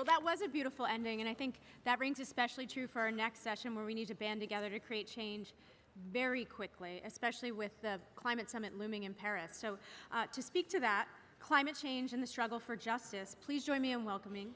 Well, that was a beautiful ending, and I think that rings especially true for our next session, where we need to band together to create change very quickly, especially with the climate summit looming in Paris. So to speak to that, climate change and the struggle for justice, please join me in welcoming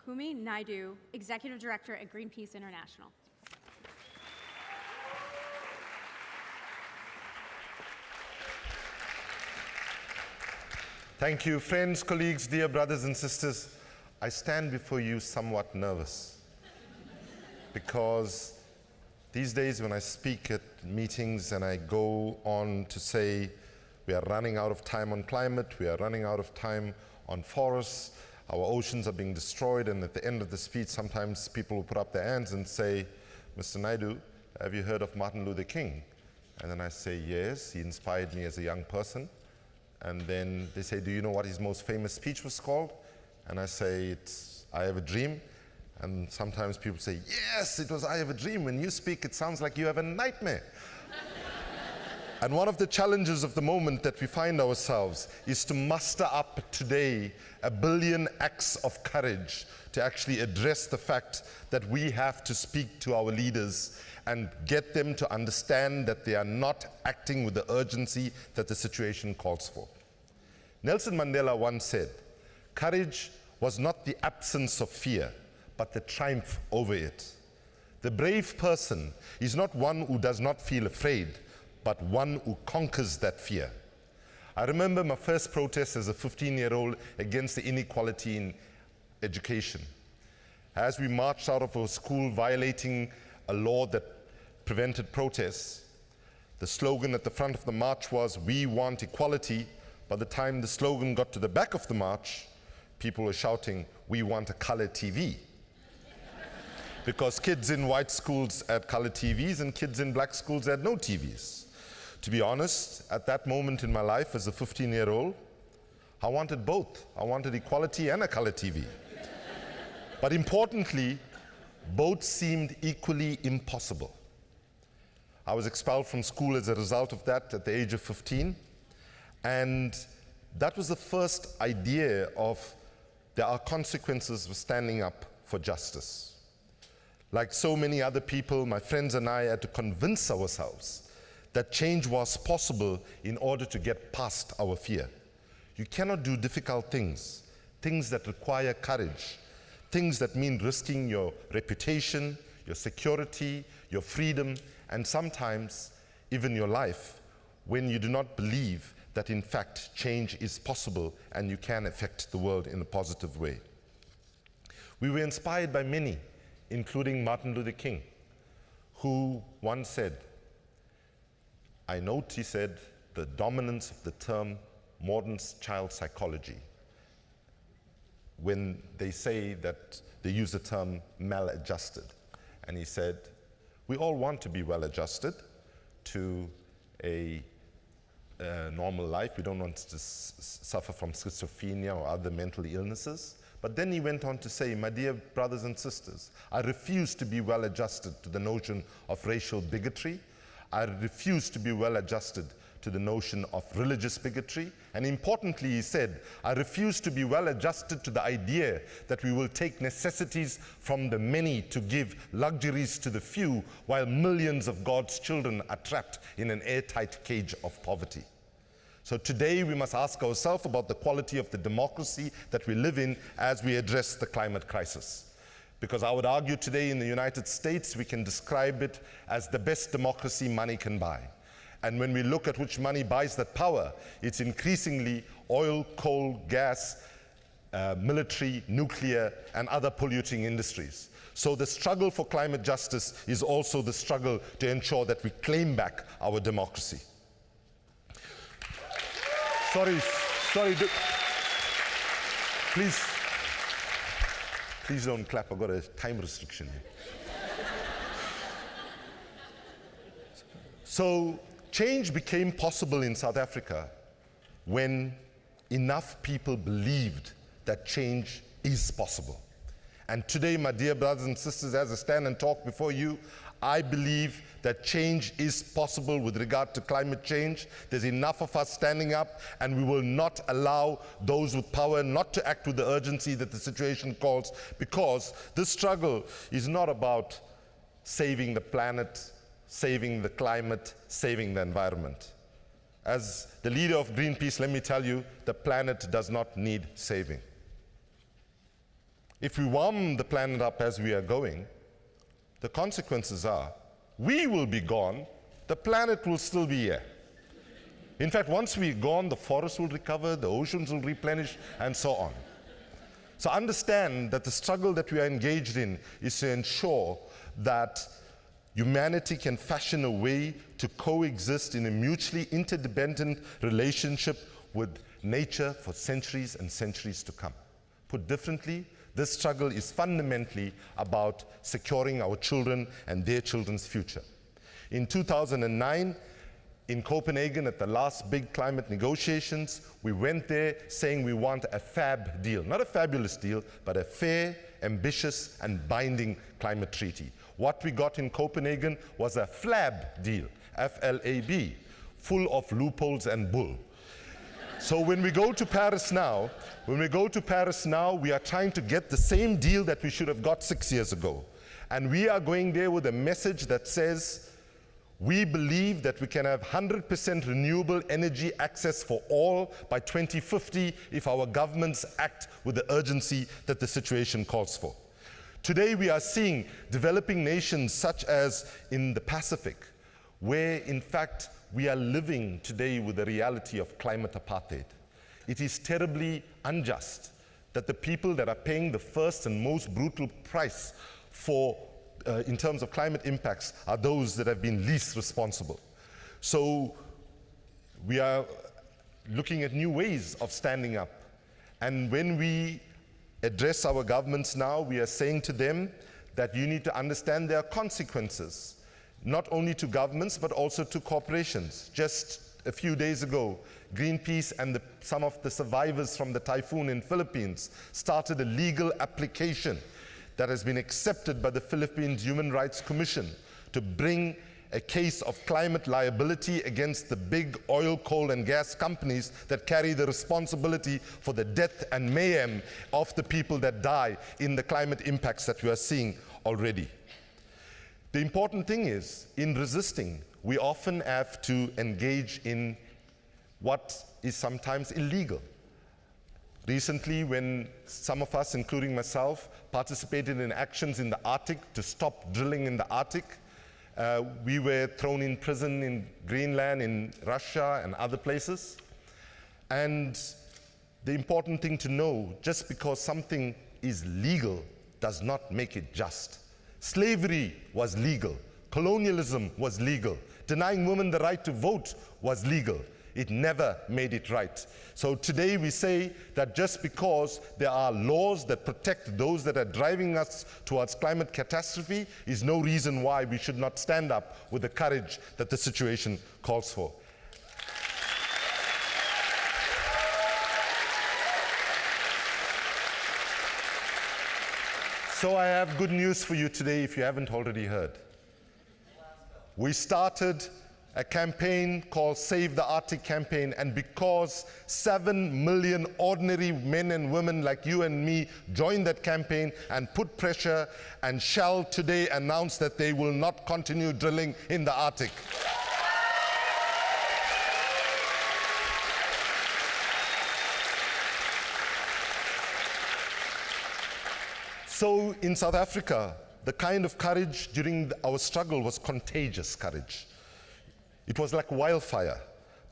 Kumi Naidoo, Executive Director at Greenpeace International. Thank you, friends, colleagues, dear brothers and sisters. I stand before you somewhat nervous because these days when I speak at meetings and I go on to say we are running out of time on climate, we are running out of time on forests, our oceans are being destroyed, and at the end of the speech sometimes people will put up their hands and say, Mr. Naidoo, have you heard of Martin Luther King? And then I say, yes, he inspired me as a young person. And then they say, do you know what his most famous speech was called? And I say, it's I Have a Dream. And sometimes people say, yes, it was I Have a Dream. When you speak, it sounds like you have a nightmare. And one of the challenges of the moment that we find ourselves is to muster up today 1 billion acts of courage to actually address the fact that we have to speak to our leaders and get them to understand that they are not acting with the urgency that the situation calls for. Nelson Mandela once said, courage was not the absence of fear, but the triumph over it. The brave person is not one who does not feel afraid, but one who conquers that fear. I remember my first protest as a 15-year-old against the inequality in education. As we marched out of our school violating a law that prevented protests, the slogan at the front of the march was, "We want equality." By the time the slogan got to the back of the march, people were shouting, "We want a color TV." Because kids in white schools had color TVs and kids in black schools had no TVs. To be honest, at that moment in my life as a 15-year-old, I wanted both. I wanted equality and a color TV. But importantly, both seemed equally impossible. I was expelled from school as a result of that at the age of 15. And that was the first idea of there are consequences for standing up for justice. Like so many other people, my friends and I had to convince ourselves that change was possible in order to get past our fear. You cannot do difficult things, things that require courage, things that mean risking your reputation, your security, your freedom, and sometimes even your life, when you do not believe that in fact change is possible and you can affect the world in a positive way. We were inspired by many, including Martin Luther King, who once said, I note, he said, the dominance of the term modern child psychology when they say that they use the term maladjusted. And he said, we all want to be well-adjusted to a normal life. We don't want to suffer from schizophrenia or other mental illnesses. But then he went on to say, my dear brothers and sisters, I refuse to be well-adjusted to the notion of racial bigotry. I refuse to be well-adjusted to the notion of religious bigotry. And importantly, he said, I refuse to be well-adjusted to the idea that we will take necessities from the many to give luxuries to the few, while millions of God's children are trapped in an airtight cage of poverty. So today we must ask ourselves about the quality of the democracy that we live in as we address the climate crisis. Because I would argue today in the United States, we can describe it as the best democracy money can buy. And when we look at which money buys that power, it's increasingly oil, coal, gas, military, nuclear, and other polluting industries. So the struggle for climate justice is also the struggle to ensure that we claim back our democracy. Please don't clap, I've got a time restriction here. So change became possible in South Africa when enough people believed that change is possible. And today, my dear brothers and sisters, as I stand and talk before you, I believe that change is possible with regard to climate change. There's enough of us standing up, and we will not allow those with power not to act with the urgency that the situation calls, because this struggle is not about saving the planet, saving the climate, saving the environment. As the leader of Greenpeace, let me tell you, the planet does not need saving. If we warm the planet up as we are going, the consequences are we will be gone, the planet will still be here. In fact, once we're gone, the forests will recover, the oceans will replenish, and so on. So understand that the struggle that we are engaged in is to ensure that humanity can fashion a way to coexist in a mutually interdependent relationship with nature for centuries and centuries to come. Put differently, this struggle is fundamentally about securing our children and their children's future. In 2009, in Copenhagen at the last big climate negotiations, we went there saying we want a FAB deal. Not a fabulous deal, but a fair, ambitious, and binding climate treaty. What we got in Copenhagen was a FLAB deal, F-L-A-B, full of loopholes and bull. So when we go to Paris now, we are trying to get the same deal that we should have got 6 years ago. And we are going there with a message that says, we believe that we can have 100% renewable energy access for all by 2050 if our governments act with the urgency that the situation calls for. Today we are seeing developing nations such as in the Pacific, where in fact we are living today with the reality of climate apartheid. It is terribly unjust that the people that are paying the first and most brutal price for in terms of climate impacts are those that have been least responsible. So we are looking at new ways of standing up. And when we address our governments now, we are saying to them that you need to understand there are consequences, not only to governments, but also to corporations. Just a few days ago, Greenpeace and some of the survivors from the typhoon in Philippines started a legal application that has been accepted by the Philippines Human Rights Commission to bring a case of climate liability against the big oil, coal, and gas companies that carry the responsibility for the death and mayhem of the people that die in the climate impacts that we are seeing already. The important thing is, in resisting, we often have to engage in what is sometimes illegal. Recently, when some of us, including myself, participated in actions in the Arctic to stop drilling in the Arctic, we were thrown in prison in Greenland, in Russia, and other places. And the important thing to know, just because something is legal does not make it just. Slavery was legal. Colonialism was legal. Denying women the right to vote was legal. It never made it right. So today we say that just because there are laws that protect those that are driving us towards climate catastrophe is no reason why we should not stand up with the courage that the situation calls for. So I have good news for you today if you haven't already heard. We started a campaign called Save the Arctic campaign, and because 7 million ordinary men and women like you and me joined that campaign and put pressure, and Shell today announced that they will not continue drilling in the Arctic. So in South Africa, the kind of courage during our struggle was contagious courage. It was like wildfire.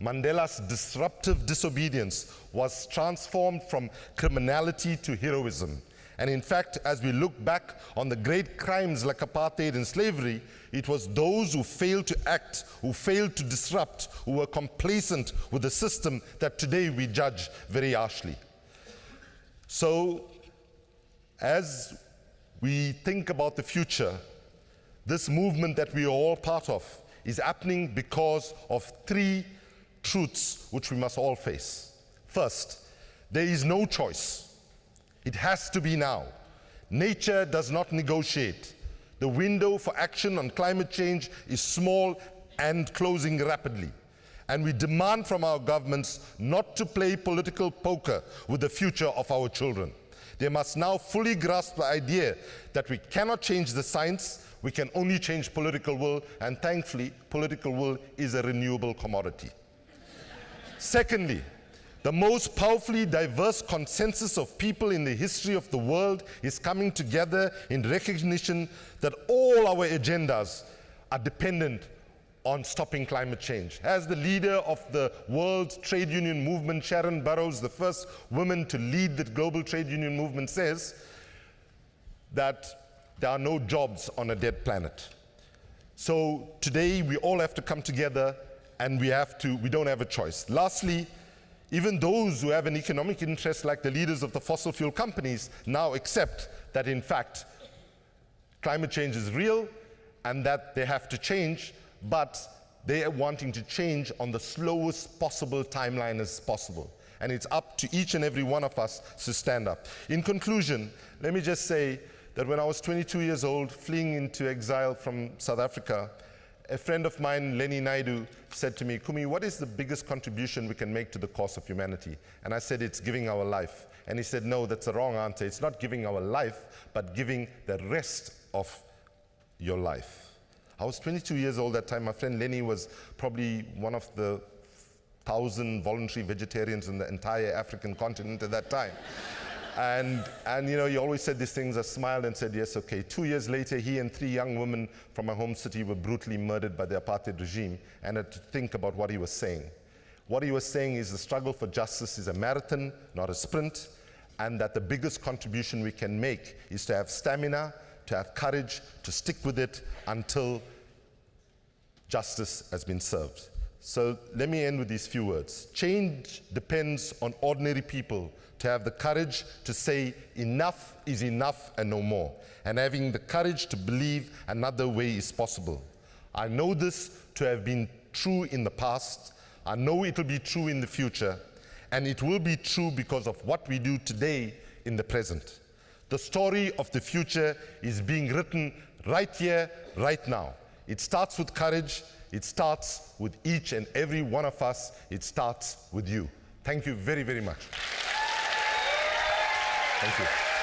Mandela's disruptive disobedience was transformed from criminality to heroism. And in fact, as we look back on the great crimes like apartheid and slavery, it was those who failed to act, who failed to disrupt, who were complacent with the system that today we judge very harshly. So, as we think about the future, this movement that we are all part of is happening because of 3 truths which we must all face. First, there is no choice. It has to be now. Nature does not negotiate. The window for action on climate change is small and closing rapidly. And we demand from our governments not to play political poker with the future of our children. They must now fully grasp the idea that we cannot change the science, we can only change political will, and thankfully, political will is a renewable commodity. Secondly, the most powerfully diverse consensus of people in the history of the world is coming together in recognition that all our agendas are dependent on stopping climate change. As the leader of the World Trade Union Movement, Sharon Burrows, the first woman to lead the global trade union movement, says that there are no jobs on a dead planet. So today we all have to come together, and we don't have a choice. Lastly, even those who have an economic interest, like the leaders of the fossil fuel companies, now accept that in fact climate change is real and that they have to change, but they are wanting to change on the slowest possible timeline as possible. And it's up to each and every one of us to stand up. In conclusion, let me just say that when I was 22 years old, fleeing into exile from South Africa, a friend of mine, Kumi Naidoo, said to me, "Kumi, what is the biggest contribution we can make to the cause of humanity?" And I said, "It's giving our life." And he said, "No, that's the wrong answer. It's not giving our life, but giving the rest of your life." I was 22 years old that time. My friend Lenny was probably one of the 1,000 voluntary vegetarians in the entire African continent at that time. And you know, he always said these things. I smiled and said, yes, okay. 2 years later, he and 3 young women from my home city were brutally murdered by the apartheid regime, and I had to think about what he was saying. What he was saying is the struggle for justice is a marathon, not a sprint, and that the biggest contribution we can make is to have stamina, to have courage, to stick with it until justice has been served. So let me end with these few words. Change depends on ordinary people to have the courage to say enough is enough and no more, and having the courage to believe another way is possible. I know this to have been true in the past. I know it will be true in the future, and it will be true because of what we do today in the present. The story of the future is being written right here, right now. It starts with courage. It starts with each and every one of us. It starts with you. Thank you very, very much. Thank you.